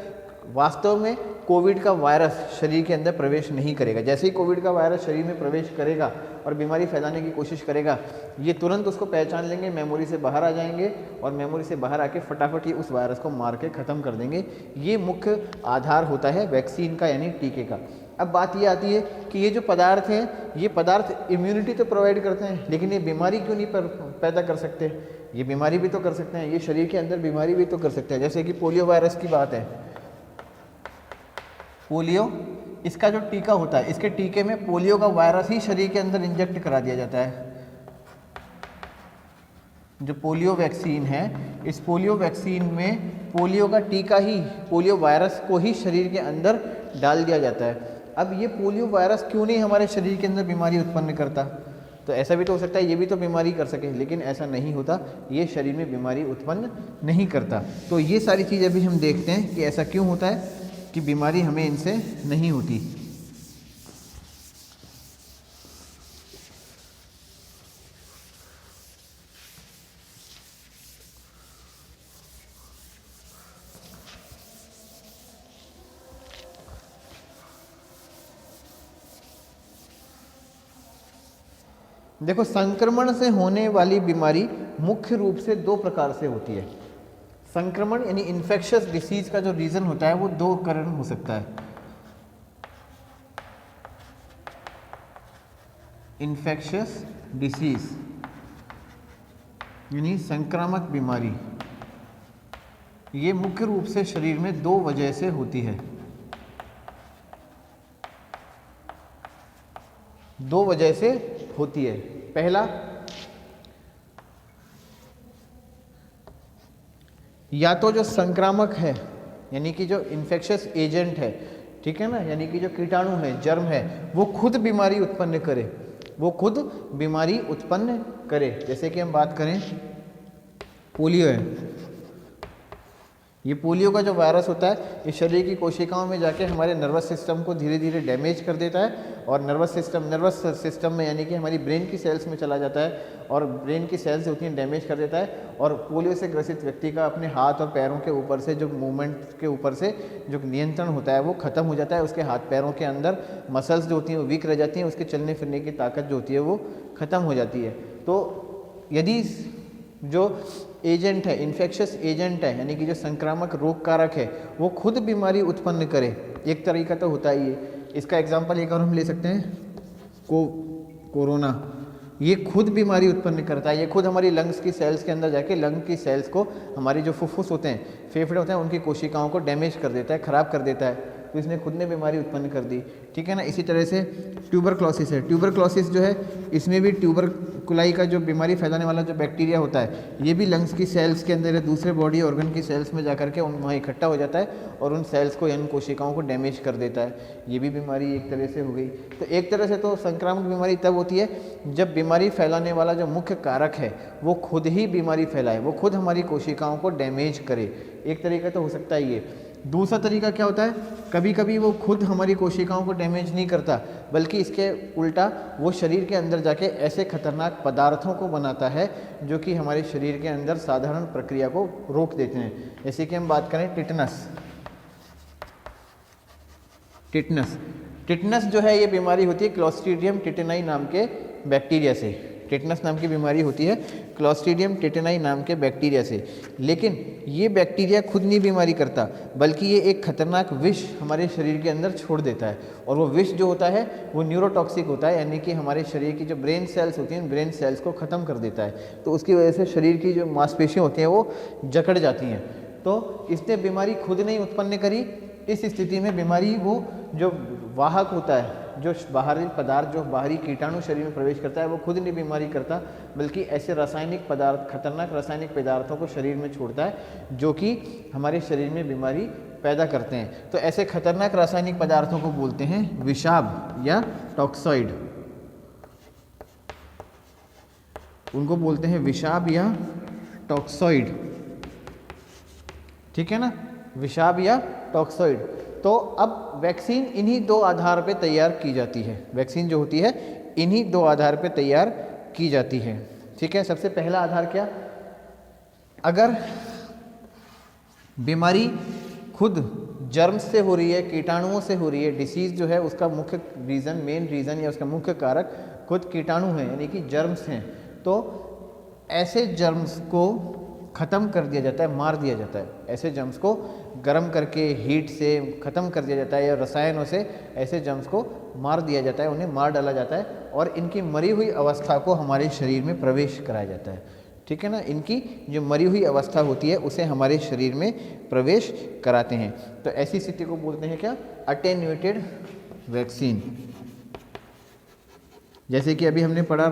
वास्तव में कोविड का वायरस शरीर के अंदर प्रवेश नहीं करेगा। जैसे ही कोविड का वायरस शरीर में प्रवेश करेगा और बीमारी फैलाने की कोशिश करेगा, ये तुरंत उसको पहचान लेंगे, मेमोरी से बाहर आ जाएंगे, और मेमोरी से बाहर आके फटाफट ही उस वायरस को मार के ख़त्म कर देंगे। ये मुख्य आधार होता है वैक्सीन का, यानी टीके का। अब बात ये आती है कि ये जो पदार्थ हैं, ये पदार्थ इम्यूनिटी तो प्रोवाइड करते हैं, लेकिन ये बीमारी क्यों नहीं पैदा कर सकते। ये बीमारी भी तो कर सकते हैं, ये शरीर के अंदर बीमारी भी तो कर सकते हैं। जैसे कि पोलियो वायरस की बात है, पोलियो इसका जो टीका होता है, इसके टीके में पोलियो का वायरस ही शरीर के अंदर इंजेक्ट करा दिया जाता है। जो पोलियो वैक्सीन है, इस पोलियो वैक्सीन में पोलियो का टीका ही, पोलियो वायरस को ही शरीर के अंदर डाल दिया जाता है। अब ये पोलियो वायरस क्यों नहीं हमारे शरीर के अंदर बीमारी उत्पन्न करता? तो ऐसा भी तो हो सकता है ये भी तो बीमारी कर सके, लेकिन ऐसा नहीं होता, ये शरीर में बीमारी उत्पन्न नहीं करता। तो ये सारी चीज़ें भी हम देखते हैं कि ऐसा क्यों होता है कि बीमारी हमें इनसे नहीं होती। देखो, संक्रमण से होने वाली बीमारी मुख्य रूप से दो प्रकार से होती है। संक्रमण यानी इन्फेक्शियस डिसीज का जो रीज़न होता है वो दो कारण हो सकता है। इन्फेक्शियस डिसीज यानी संक्रामक बीमारी, ये मुख्य रूप से शरीर में दो वजह से होती है। दो वजह से होती है। पहला, या तो जो संक्रामक है यानी कि जो इन्फेक्शियस एजेंट है, ठीक है ना, यानी कि जो कीटाणु है, जर्म है, वो खुद बीमारी उत्पन्न करे, वो खुद बीमारी उत्पन्न करे। जैसे कि हम बात करें, पोलियो है, ये पोलियो का जो वायरस होता है ये शरीर की कोशिकाओं में जाके हमारे नर्वस सिस्टम को धीरे धीरे डैमेज कर देता है और नर्वस सिस्टम में यानी कि हमारी ब्रेन की सेल्स में चला जाता है और ब्रेन की सेल्स होती हैं डैमेज कर देता है। और पोलियो से ग्रसित व्यक्ति का अपने हाथ और पैरों के ऊपर से जो मूवमेंट के ऊपर से जो नियंत्रण होता है वो ख़त्म हो जाता है। उसके हाथ पैरों के अंदर मसल्स जो होती हैं वो वीक रह जाती हैं, उसके चलने फिरने की ताकत जो होती है वो ख़त्म हो जाती है। तो यदि जो एजेंट है, इन्फेक्शियस एजेंट है यानी कि जो संक्रामक रोग कारक है, वो खुद बीमारी उत्पन्न करे, एक तरीका तो होता ही है। इसका एग्जांपल एक और हम ले सकते हैं, कोरोना, ये खुद बीमारी उत्पन्न करता है। ये खुद हमारी लंग्स की सेल्स के अंदर जाके लंग की सेल्स को, हमारी जो फुफ्फुस होते हैं, फेफड़े होते हैं, उनकी कोशिकाओं को डैमेज कर देता है, ख़राब कर देता है। तो इसने खुद ने बीमारी उत्पन्न कर दी, ठीक है ना। इसी तरह से ट्यूबरक्लोसिस है। ट्यूबरक्लोसिस जो है, इसमें भी ट्यूबरकुलाई का जो बीमारी फैलाने वाला जो बैक्टीरिया होता है, ये भी लंग्स की सेल्स के अंदर या दूसरे बॉडी ऑर्गन की सेल्स में जाकर के वहाँ इकट्ठा हो जाता है और उन सेल्स को, यानी कोशिकाओं को डैमेज कर देता है। ये भी बीमारी एक तरह से हो गई। तो एक तरह से तो संक्रामक बीमारी तब होती है जब बीमारी फैलाने वाला जो मुख्य कारक है वो खुद ही बीमारी फैलाए, वो खुद हमारी कोशिकाओं को डैमेज करे। एक तरीका तो हो सकता है ये। दूसरा तरीका क्या होता है, कभी कभी वो खुद हमारी कोशिकाओं को डैमेज नहीं करता, बल्कि इसके उल्टा वो शरीर के अंदर जाके ऐसे खतरनाक पदार्थों को बनाता है जो कि हमारे शरीर के अंदर साधारण प्रक्रिया को रोक देते हैं। जैसे कि हम बात करें टिटनस जो है, ये बीमारी होती है क्लोस्ट्रीडियम टिटेनाई नाम के बैक्टीरिया से। टिटनस नाम की बीमारी होती है क्लोस्ट्रीडियम टिटेनाई नाम के बैक्टीरिया से। लेकिन ये बैक्टीरिया खुद नहीं बीमारी करता, बल्कि ये एक खतरनाक विष हमारे शरीर के अंदर छोड़ देता है। और वो विष जो होता है वो न्यूरोटॉक्सिक होता है, यानी कि हमारे शरीर की जो ब्रेन सेल्स होती हैं, ब्रेन सेल्स को ख़त्म कर देता है। तो उसकी वजह से शरीर की जो मांसपेशियाँ होती हैं वो जकड़ जाती हैं। तो इसने बीमारी खुद नहीं उत्पन्न करी। इस स्थिति में बीमारी, वो जो वाहक होता है, जो बाहरी पदार्थ, जो बाहरी कीटाणु शरीर में प्रवेश करता है, वो खुद नहीं बीमारी करता, बल्कि ऐसे रासायनिक पदार्थ, खतरनाक रासायनिक पदार्थों को शरीर में छोड़ता है जो कि हमारे शरीर में बीमारी पैदा करते हैं। तो ऐसे खतरनाक रासायनिक पदार्थों को बोलते हैं विषाभ या टॉक्सॉइड। उनको बोलते हैं विषाभ या टॉक्सॉइड, ठीक है ना, विषाभ या टॉक्सॉइड। तो अब वैक्सीन इन्हीं दो आधार पे तैयार की जाती है। वैक्सीन जो होती है इन्हीं दो आधार पे तैयार की जाती है, ठीक है। सबसे पहला आधार क्या, अगर बीमारी खुद जर्म्स से हो रही है, कीटाणुओं से हो रही है, डिसीज़ जो है उसका मुख्य रीज़न, मेन रीज़न या उसका मुख्य कारक खुद कीटाणु हैं, यानी कि जर्म्स हैं, तो ऐसे जर्म्स को ख़त्म कर दिया जाता है, मार दिया जाता है। ऐसे जर्म्स को गर्म करके, हीट से ख़त्म कर दिया जाता है या रसायनों से ऐसे जर्म्स को मार दिया जाता है, उन्हें मार डाला जाता है और इनकी मरी हुई अवस्था को हमारे शरीर में प्रवेश कराया जाता है, ठीक है ना। इनकी जो मरी हुई अवस्था होती है उसे हमारे शरीर में प्रवेश कराते हैं। तो ऐसी स्थिति को बोलते हैं क्या, अटेन्यूएटेड वैक्सीन। जैसे कि अभी हमने पढ़ा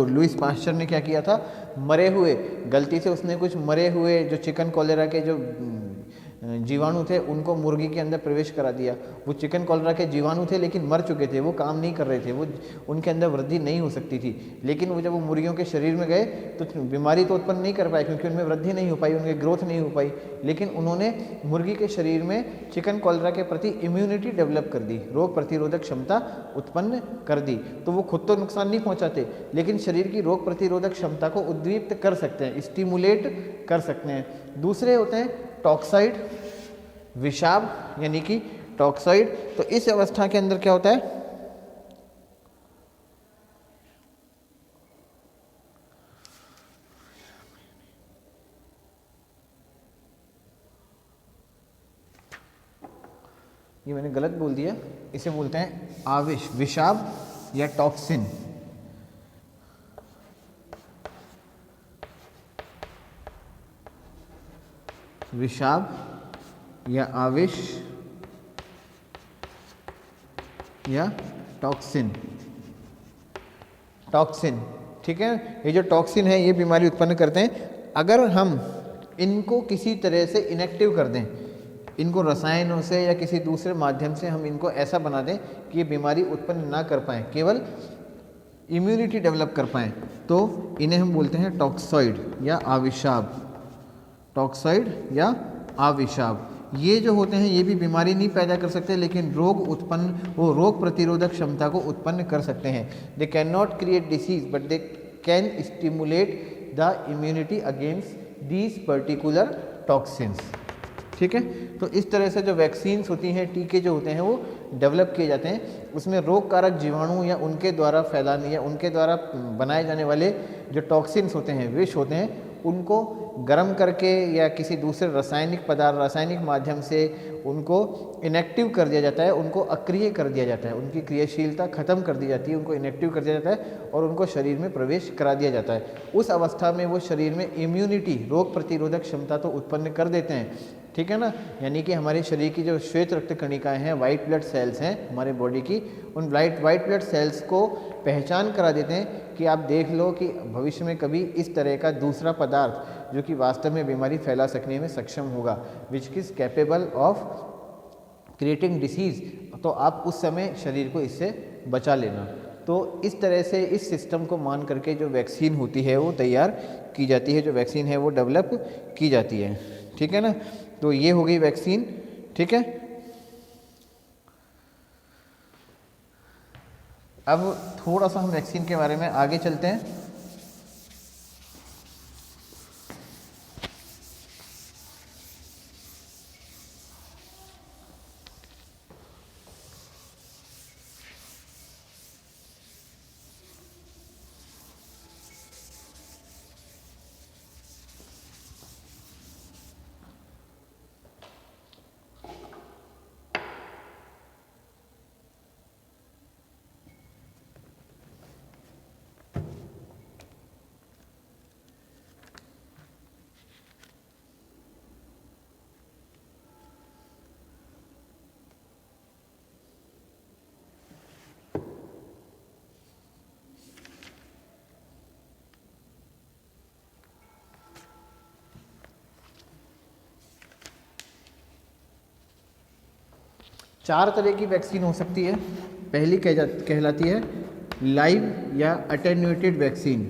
लुइस पास्चर ने क्या किया था, मरे हुए, गलती से उसने कुछ मरे हुए जो चिकन कॉलेरा के जो जीवाणु थे उनको मुर्गी के अंदर प्रवेश करा दिया। वो चिकन कॉलेरा के जीवाणु थे लेकिन मर चुके थे, वो काम नहीं कर रहे थे, वो उनके अंदर वृद्धि नहीं हो सकती थी। लेकिन वो जब वो मुर्गियों के शरीर में गए तो बीमारी तो उत्पन्न नहीं कर पाए क्योंकि उनमें वृद्धि नहीं हो पाई, उनकी ग्रोथ नहीं हो पाई। लेकिन उन्होंने मुर्गी के शरीर में चिकन कॉलेरा के प्रति इम्यूनिटी डेवलप कर दी, रोग प्रतिरोधक क्षमता उत्पन्न कर दी। तो वो खुद तो नुकसान नहीं पहुँचाते लेकिन शरीर की रोग प्रतिरोधक क्षमता को उद्दीप्त कर सकते हैं, स्टिमुलेट कर सकते हैं। दूसरे होते हैं टॉक्साइड, विषाब यानी कि टॉक्साइड। तो इस अवस्था के अंदर क्या होता है, ये मैंने गलत बोल दिया, इसे बोलते हैं आविष, विषाब या टॉक्सिन। विषाब या आविष या टॉक्सिन। टॉक्सिन, ठीक है, ये जो टॉक्सिन है ये बीमारी उत्पन्न करते हैं। अगर हम इनको किसी तरह से इनएक्टिव कर दें, इनको रसायनों से या किसी दूसरे माध्यम से हम इनको ऐसा बना दें कि ये बीमारी उत्पन्न ना कर पाएँ, केवल इम्यूनिटी डेवलप कर पाएँ, तो इन्हें हम बोलते हैं टॉक्सॉइड या आविषाब। टॉक्साइड या आविषाब ये जो होते हैं ये भी बीमारी नहीं पैदा कर सकते लेकिन वो रोग प्रतिरोधक क्षमता को उत्पन्न कर सकते हैं। They can not create disease but they can stimulate the immunity against these particular toxins. ठीक है, तो इस तरह से जो वैक्सीन्स होती हैं, टीके जो होते हैं वो डेवलप किए जाते हैं। उसमें रोग कारक जीवाणु या उनके द्वारा फैलाने या उनके द्वारा बनाए जाने वाले जो टॉक्सिन्स होते हैं, विष होते हैं, उनको गर्म करके या किसी दूसरे रासायनिक माध्यम से उनको इनएक्टिव कर दिया जाता है, उनको अक्रिय कर दिया जाता है, उनकी क्रियाशीलता खत्म कर दी जाती है, उनको इनएक्टिव कर दिया जाता है और उनको शरीर में प्रवेश करा दिया जाता है। उस अवस्था में वो शरीर में इम्यूनिटी, रोग प्रतिरोधक क्षमता तो उत्पन्न कर देते हैं, ठीक है ना। यानी कि हमारे शरीर की जो श्वेत रक्त कणिकाएं हैं, वाइट ब्लड सेल्स हैं हमारे बॉडी की, उन वाइट ब्लड सेल्स को पहचान करा देते हैं कि आप देख लो कि भविष्य में कभी इस तरह का दूसरा पदार्थ जो कि वास्तव में बीमारी फैला सकने में सक्षम होगा, which is capable of creating disease, तो आप उस समय शरीर को इससे बचा लेना। तो इस तरह से इस सिस्टम को मान करके जो वैक्सीन होती है वो तैयार की जाती है, जो वैक्सीन है वो डेवलप की जाती है, ठीक है ना। तो ये हो गई वैक्सीन, ठीक है। अब थोड़ा सा हम वैक्सीन के बारे में आगे चलते हैं। चार तरह की वैक्सीन हो सकती है। पहली कहलाती है लाइव या अटेन्यूएटेड वैक्सीन।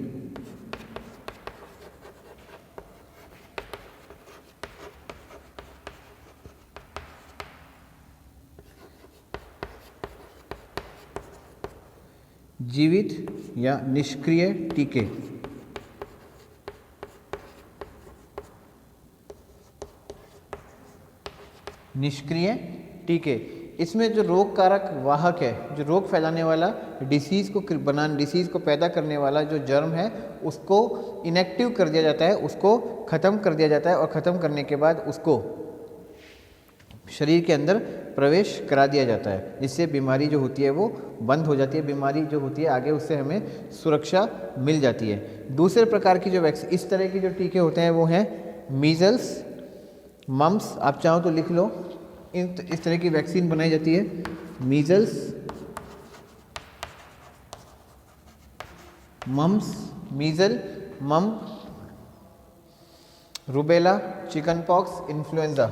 जीवित या निष्क्रिय टीके। निष्क्रिय टीके, इसमें जो रोग कारक वाहक है, जो रोग फैलाने वाला, डिसीज़ को पैदा करने वाला जो जर्म है उसको इनएक्टिव कर दिया जाता है, उसको ख़त्म कर दिया जाता है और ख़त्म करने के बाद उसको शरीर के अंदर प्रवेश करा दिया जाता है, जिससे बीमारी जो होती है वो बंद हो जाती है। बीमारी जो होती है आगे उससे हमें सुरक्षा मिल जाती है। दूसरे प्रकार की जो इस तरह की जो टीके होते हैं वो हैं मीज़ल्स, मम्स, आप चाहो तो लिख लो, इस तरह की वैक्सीन बनाई जाती है। मीज़ल्स, मम्स, मीजल, मम, rubella, chicken pox, influenza.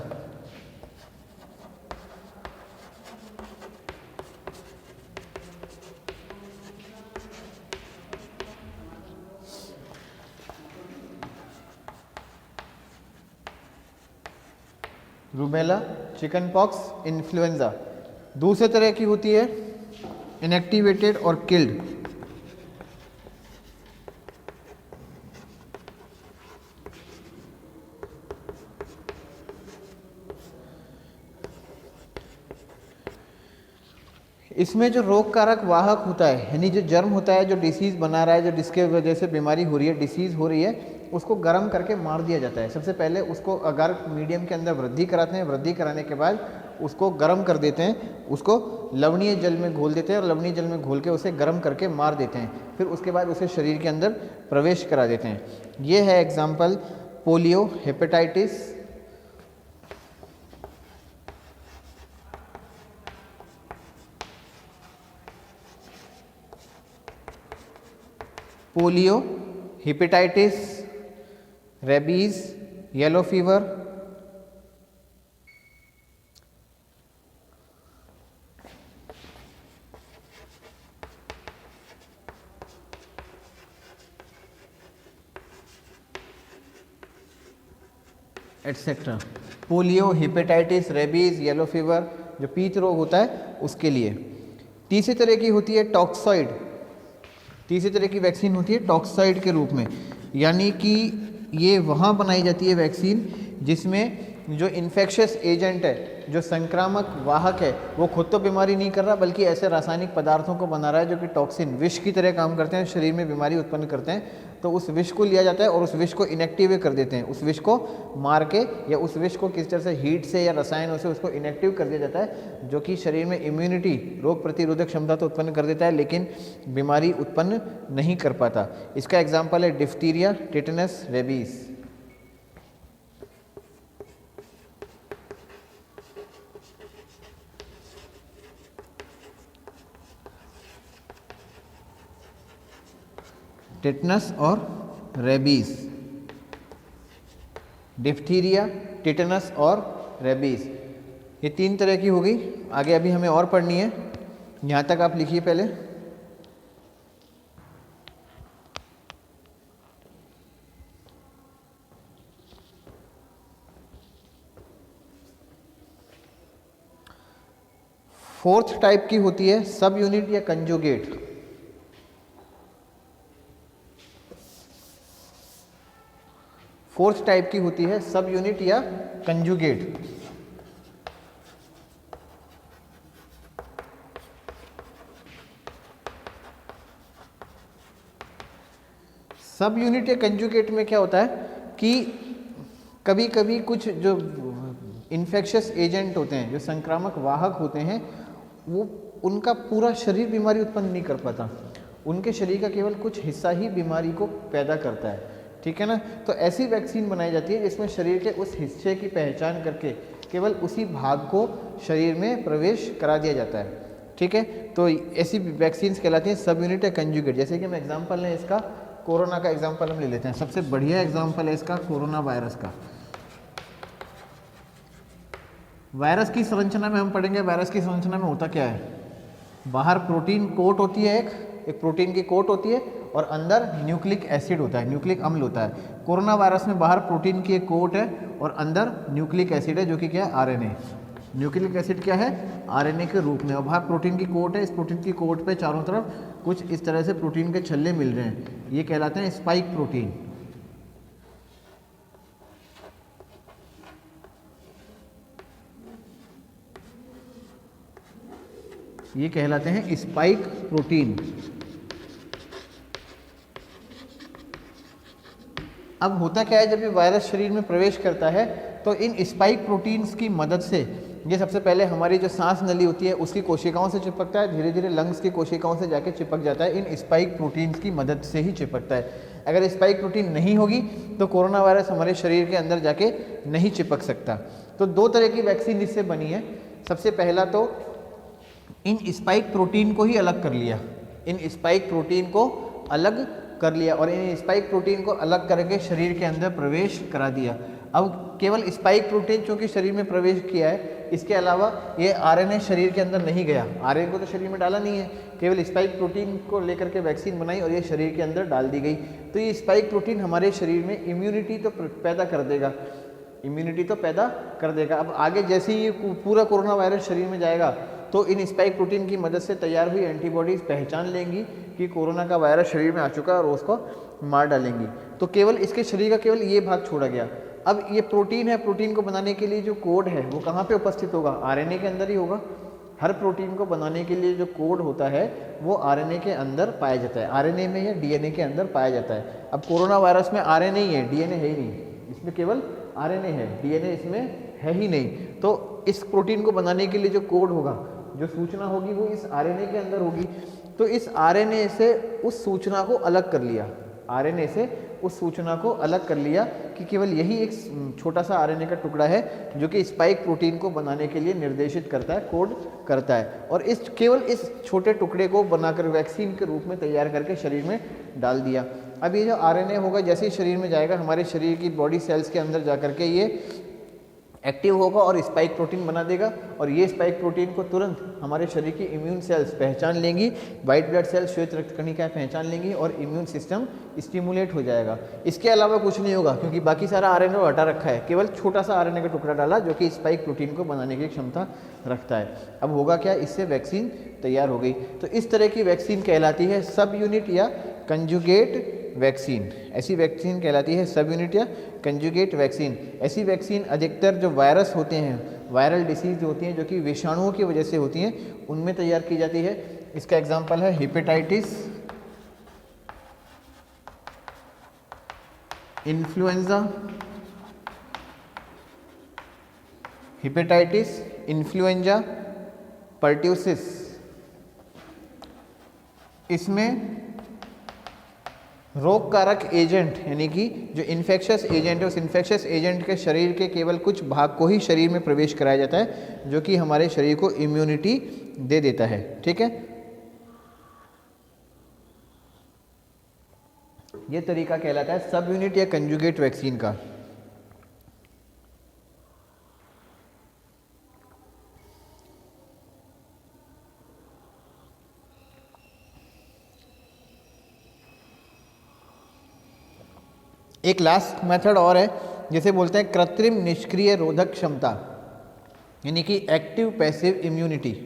Rubella, chicken pox, influenza. दूसरे तरह की होती है इनएक्टिवेटेड और किल्ड। इसमें जो रोग कारक वाहक होता है, यानी जो जर्म होता है, जो डिसीज़ बना रहा है, जो जिसके वजह से बीमारी हो रही है, डिसीज़ हो रही है, उसको गर्म करके मार दिया जाता है। सबसे पहले उसको अगर मीडियम के अंदर वृद्धि कराते हैं, वृद्धि कराने के बाद उसको गर्म कर देते हैं, उसको लवणीय जल में घोल देते हैं और लवणीय जल में घोल के उसे गर्म करके मार देते हैं। फिर उसके बाद उसे शरीर के अंदर प्रवेश करा देते हैं। ये है example polio, hepatitis, polio, hepatitis, rabies, yellow fever, etcetera. Polio, hepatitis, rabies, yellow fever, जो पीत रोग होता है उसके लिए। तीसरी तरह की होती है टॉक्सॉइड। तीसरी तरह की वैक्सीन होती है टॉक्सॉइड के रूप में, यानी कि ये वहाँ बनाई जाती है वैक्सीन जिसमें जो इन्फेक्शियस एजेंट है, जो संक्रामक वाहक है, वो खुद तो बीमारी नहीं कर रहा बल्कि ऐसे रासायनिक पदार्थों को बना रहा है जो कि टॉक्सिन, विष की तरह काम करते हैं, शरीर में बीमारी उत्पन्न करते हैं। तो उस विष को लिया जाता है और उस विष को इनएक्टिव कर देते हैं। उस विष को मार के या उस विष को किस तरह से हीट से या रसायनों से उसको इनएक्टिव कर दिया जाता है, जो कि शरीर में इम्यूनिटी, रोग प्रतिरोधक क्षमता तो उत्पन्न कर देता है लेकिन बीमारी उत्पन्न नहीं कर पाता। इसका एग्जाम्पल है डिफ्थीरिया, टिटनस, रेबीज। टिटनस और रेबीज, डिफ्थीरिया, टिटनस और रेबीज, ये तीन तरह की होगी। आगे अभी हमें और पढ़नी है, यहाँ तक आप लिखिए पहले। फोर्थ टाइप की होती है सब यूनिट या कंजुगेट। फोर्थ टाइप की होती है सब यूनिट या कंजुगेट। सब यूनिट या कंजुगेट में क्या होता है कि कभी कभी कुछ जो इन्फेक्शियस एजेंट होते हैं, जो संक्रामक वाहक होते हैं, वो उनका पूरा शरीर बीमारी उत्पन्न नहीं कर पाता, उनके शरीर का केवल कुछ हिस्सा ही बीमारी को पैदा करता है। ठीक है ना। तो ऐसी वैक्सीन बनाई जाती है जिसमें शरीर के उस हिस्से की पहचान करके केवल उसी भाग को शरीर में प्रवेश करा दिया जाता है। ठीक है, तो ऐसी वैक्सीन कहलाती हैं सब यूनिट या कंजुगेट। जैसे कि हम एग्जांपल लें इसका, कोरोना का एग्जांपल हम ले लेते हैं। सबसे बढ़िया एग्जांपल है इसका कोरोना वायरस का। वायरस की संरचना में हम पढ़ेंगे, वायरस की संरचना में होता क्या है। बाहर प्रोटीन कोट होती है, एक प्रोटीन की कोट होती है और अंदर न्यूक्लिक एसिड होता है, न्यूक्लिक अम्ल होता है। कोरोना वायरस में बाहर प्रोटीन की एक कोट है और अंदर न्यूक्लिक एसिड है, जो कि क्या है, आरएनए। न्यूक्लिक एसिड क्या है, आरएनए के रूप में, और बाहर प्रोटीन की कोट है। इस प्रोटीन की कोट पे चारों तरफ कुछ इस तरह से प्रोटीन के छल्ले मिल रहे हैं, ये कहलाते हैं स्पाइक प्रोटीन। ये कहलाते हैं स्पाइक प्रोटीन। अब होता क्या है, जब ये वायरस शरीर में प्रवेश करता है तो इन स्पाइक प्रोटीन्स की मदद से ये सबसे पहले हमारी जो सांस नली होती है उसकी कोशिकाओं से चिपकता है, धीरे धीरे लंग्स की कोशिकाओं से जाके चिपक जाता है। इन स्पाइक प्रोटीन्स की मदद से ही चिपकता है। अगर स्पाइक प्रोटीन नहीं होगी तो कोरोना वायरस हमारे शरीर के अंदर जाके नहीं चिपक सकता। तो दो तरह की वैक्सीन इससे बनी है। सबसे पहला तो इन स्पाइक प्रोटीन को ही अलग कर लिया, इन स्पाइक प्रोटीन को अलग कर लिया और इन स्पाइक प्रोटीन को अलग करके शरीर के अंदर प्रवेश करा दिया। अब केवल स्पाइक प्रोटीन चूँकि शरीर में प्रवेश किया है, इसके अलावा ये आरएनए शरीर के अंदर नहीं गया, आरएनए को तो शरीर में डाला नहीं है, केवल स्पाइक प्रोटीन को लेकर के वैक्सीन बनाई और ये शरीर के अंदर डाल दी गई। तो ये स्पाइक प्रोटीन हमारे शरीर में इम्यूनिटी तो पैदा कर देगा, इम्यूनिटी तो पैदा कर देगा। अब आगे जैसे ही ये पूरा कोरोना वायरस शरीर में जाएगा तो इन स्पाइक प्रोटीन की मदद से तैयार हुई एंटीबॉडीज़ पहचान लेंगी कि कोरोना का वायरस शरीर में आ चुका है और उसको मार डालेंगी। तो केवल इसके शरीर का केवल ये भाग छोड़ा गया। अब ये प्रोटीन है, प्रोटीन को बनाने के लिए जो कोड है वो कहाँ पे उपस्थित होगा? आरएनए के अंदर ही होगा। हर प्रोटीन को बनाने के लिए जो कोड होता है वो आरएनए के अंदर पाया जाता है, आरएनए में या डीएनए के अंदर पाया जाता है। अब कोरोना वायरस में आरएनए ही है, डीएनए है ही नहीं, इसमें केवल आरएनए है, डीएनए इसमें है ही नहीं। तो इस प्रोटीन को बनाने के लिए जो कोड होगा, जो सूचना होगी वो इस आरएनए के अंदर होगी। तो इस आरएनए से उस सूचना को अलग कर लिया, आरएनए से उस सूचना को अलग कर लिया कि केवल यही एक छोटा सा आरएनए का टुकड़ा है जो कि स्पाइक प्रोटीन को बनाने के लिए निर्देशित करता है, कोड करता है। और इस केवल इस छोटे टुकड़े को बनाकर वैक्सीन के रूप में तैयार करके शरीर में डाल दिया। अब ये जो आरएनए होगा जैसे ही शरीर में जाएगा, हमारे शरीर की बॉडी सेल्स के अंदर जा करके ये एक्टिव होगा और स्पाइक प्रोटीन बना देगा और ये स्पाइक प्रोटीन को तुरंत हमारे शरीर की इम्यून सेल्स पहचान लेंगी, वाइट ब्लड सेल्स, श्वेत रक्त कणिकाएं पहचान लेंगी और इम्यून सिस्टम स्टिमुलेट हो जाएगा। इसके अलावा कुछ नहीं होगा क्योंकि बाकी सारा आरएनए हटा रखा है, केवल छोटा सा आरएनए का टुकड़ा डाला जो कि स्पाइक प्रोटीन को बनाने की क्षमता रखता है। अब होगा क्या, इससे वैक्सीन तैयार हो गई। तो इस तरह की वैक्सीन कहलाती है सब यूनिट या कंजुगेट वैक्सीन। ऐसी वैक्सीन कहलाती है सब यूनिट या कंजुगेट वैक्सीन। ऐसी वैक्सीन अधिकतर जो वायरस होते हैं, वायरल डिसीज होती हैं जो कि विषाणुओं की वजह से होती हैं, उनमें तैयार की जाती है। इसका एग्जांपल है hepatitis, influenza, hepatitis, influenza, pertussis. इसमें रोग कारक एजेंट यानी कि जो इन्फेक्शस एजेंट है, उस इन्फेक्शस एजेंट के शरीर के केवल कुछ भाग को ही शरीर में प्रवेश कराया जाता है जो कि हमारे शरीर को इम्यूनिटी दे देता है। ठीक है, ये तरीका कहलाता है सब यूनिट या कंजुगेट वैक्सीन का। एक लास्ट मेथड और है जिसे बोलते हैं कृत्रिम निष्क्रिय रोधक क्षमता यानी कि active passive immunity.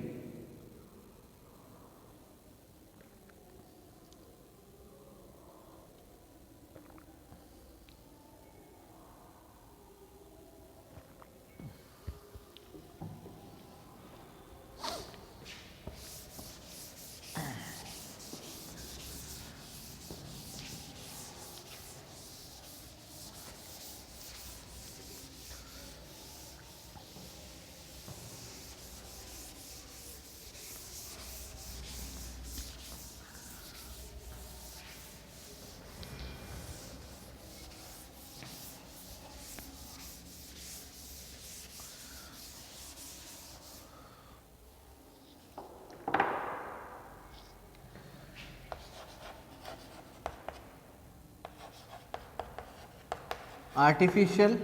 Artificial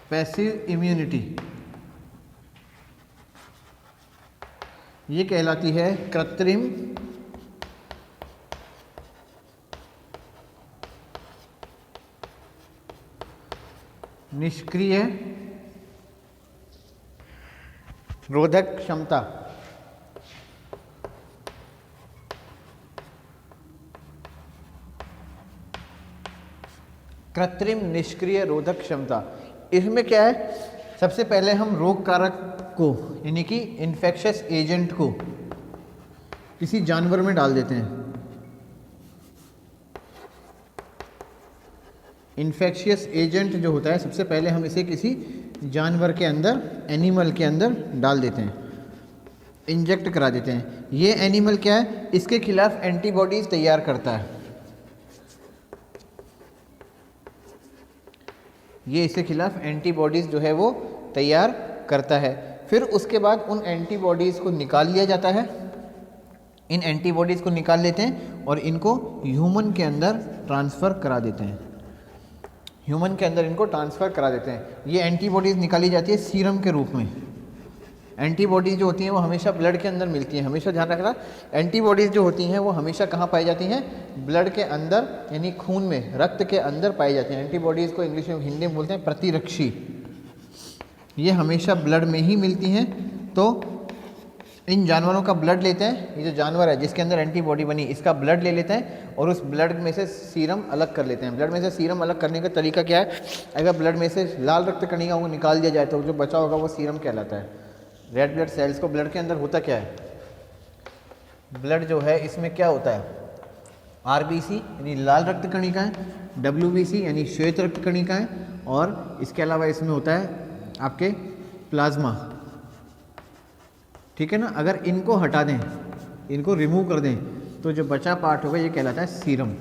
passive immunity ये कहलाती है कृत्रिम निष्क्रिय रोधक क्षमता। कृत्रिम निष्क्रिय रोधक क्षमता, इसमें क्या है, सबसे पहले हम रोग कारक को यानी कि इन्फेक्शस एजेंट को किसी जानवर में डाल देते हैं। इन्फेक्शियस एजेंट जो होता है सबसे पहले हम इसे किसी जानवर के अंदर, एनिमल के अंदर डाल देते हैं, इंजेक्ट करा देते हैं। ये एनिमल क्या है, इसके खिलाफ एंटीबॉडीज तैयार करता है। ये इसके खिलाफ एंटीबॉडीज़ जो है वो तैयार करता है। फिर उसके बाद उन एंटीबॉडीज़ को निकाल लिया जाता है, इन एंटीबॉडीज़ को निकाल लेते हैं और इनको ह्यूमन के अंदर ट्रांसफ़र करा देते हैं, ह्यूमन के अंदर इनको ट्रांसफ़र करा देते हैं। ये एंटीबॉडीज़ निकाली जाती है सीरम के रूप में। एंटीबॉडीज़ जो होती हैं वो हमेशा ब्लड के अंदर मिलती हैं, हमेशा ध्यान रखना। एंटीबॉडीज़ जो होती हैं वो हमेशा कहाँ पाई जाती हैं? ब्लड के अंदर, यानी खून में, रक्त के अंदर पाई जाती हैं। एंटीबॉडीज़ को इंग्लिश में, हिंदी में बोलते हैं प्रतिरक्षी। ये हमेशा ब्लड में ही मिलती हैं। तो इन जानवरों का ब्लड लेते हैं, ये जो जानवर है जिसके अंदर एंटीबॉडी बनी, इसका ब्लड ले लेते हैं और उस ब्लड में से सीरम अलग कर लेते हैं। ब्लड में से सीरम अलग करने का तरीका क्या है? अगर ब्लड में से लाल रक्त कणिका को निकाल दिया जाए तो जो बचा होगा वो सीरम कहलाता है। रेड ब्लड सेल्स को ब्लड के अंदर होता क्या है? ब्लड जो है इसमें क्या होता है? आरबीसी यानी लाल रक्त कणिकाएं, डब्ल्यूबीसी यानी श्वेत रक्त कणिकाएं, और इसके अलावा इसमें होता है आपके प्लाज्मा। ठीक है ना? अगर इनको हटा दें, इनको रिमूव कर दें, तो जो बचा पार्ट होगा ये कहलाता है सीरम।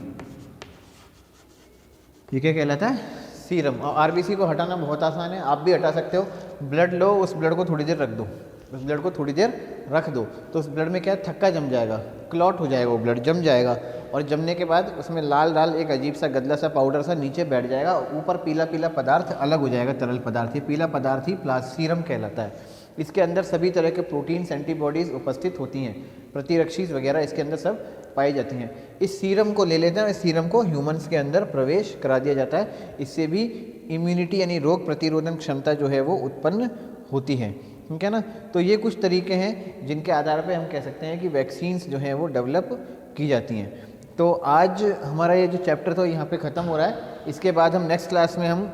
ये क्या कहलाता है? सीरम। और आरबीसी को हटाना बहुत आसान है, आप भी हटा सकते हो। ब्लड लो, उस ब्लड को थोड़ी देर रख दो, उस ब्लड को थोड़ी देर रख दो, तो उस ब्लड में क्या है? थक्का जम जाएगा, क्लॉट हो जाएगा, वो ब्लड जम जाएगा, और जमने के बाद उसमें लाल लाल एक अजीब सा गदला सा पाउडर सा नीचे बैठ जाएगा, ऊपर पीला पीला पदार्थ अलग हो जाएगा, तरल पदार्थ। ये पीला पदार्थ ही सीरम कहलाता है। इसके अंदर सभी तरह के प्रोटीन्स, एंटीबॉडीज़ उपस्थित होती हैं, प्रतिरक्षी वगैरह इसके अंदर सब पाई जाती हैं। इस सीरम को ले लेते हैं, इस सीरम को ह्यूमंस के अंदर प्रवेश करा दिया जाता है। इससे भी इम्यूनिटी यानी रोग प्रतिरोधन क्षमता जो है वो उत्पन्न होती है। ठीक है ना? तो ये कुछ तरीके हैं जिनके आधार पे हम कह सकते हैं कि वैक्सीन्स जो हैं वो डेवलप की जाती हैं। तो आज हमारा ये जो चैप्टर था यहाँ पे ख़त्म हो रहा है। इसके बाद हम नेक्स्ट क्लास में हम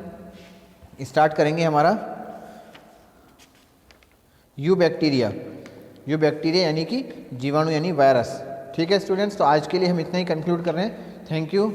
स्टार्ट करेंगे हमारा यू बैक्टीरिया यानी कि जीवाणु यानी वायरस। ठीक है स्टूडेंट्स, तो आज के लिए हम इतना ही कंक्लूड कर रहे हैं। Thank you.